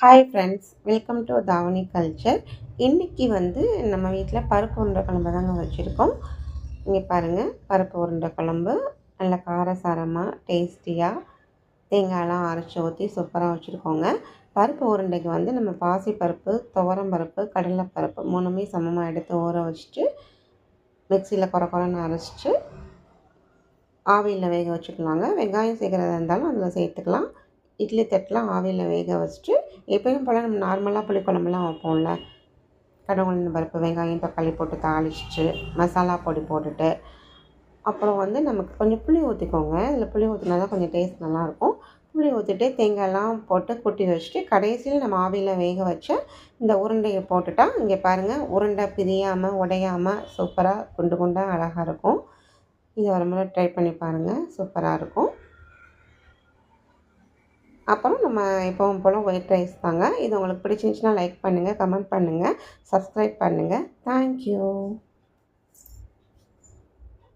Hi friends, welcome to தாவணி culture. இன்றைக்கி நம்ம வீட்டில் பருப்பு உருண்டை குழம்பு தாங்க வச்சுருக்கோம். இங்கே பாருங்கள், பருப்பு உருண்டை குழம்பு நல்ல காரசாரமாக டேஸ்டியாக தேங்காயெல்லாம் அரைச்சி ஊற்றி சூப்பராக வச்சுருக்கோங்க. பருப்பு உருண்டைக்கு நம்ம பாசிப்பருப்பு, துவரம்பருப்பு, கடலைப்பருப்பு மூணுமே சமமாக எடுத்து ஊற வச்சுட்டு மிக்சியில் குறன்னு அரைச்சிட்டு ஆவியில் வேக வச்சுக்கலாங்க. வெங்காயம் சேர்க்குறதா இருந்தாலும் அதில் சேர்த்துக்கலாம். இட்லி தட்டெலாம் ஆவியில் வேக வச்சுட்டு எப்பயும் போல் நம்ம நார்மலாக புளிக்குழம்புலாம் வைப்போம்ல, கடவுள் பருப்பு வெங்காயம் தக்காளி போட்டு தாளிச்சிட்டு மசாலா பொடி போட்டுட்டு அப்புறம் நமக்கு கொஞ்சம் புளி ஊற்றிக்கோங்க. இதில் புளி ஊற்றினா தான் கொஞ்சம் டேஸ்ட் நல்லாயிருக்கும். புளி ஊற்றிட்டு தேங்காயெல்லாம் போட்டு கொட்டி வச்சுட்டு கடைசியில் நம்ம ஆவியில் வேக வச்ச இந்த உருண்டையை போட்டுட்டா இங்கே பாருங்கள், உருண்டை பிரியாமல் உடையாமல் சூப்பராக குண்டு குண்டாக அழகாக இருக்கும். இதை ஒரு முறை ட்ரை பண்ணி பாருங்கள், சூப்பராக இருக்கும். அப்புறம் நம்ம எப்பவும் போல் ஒயிட் ரைஸ் தாங்க. இது உங்களுக்கு பிடிச்சிருந்துச்சுன்னா லைக் பண்ணுங்கள், கமெண்ட் பண்ணுங்கள், சப்ஸ்கிரைப் பண்ணுங்கள். தேங்க்யூ.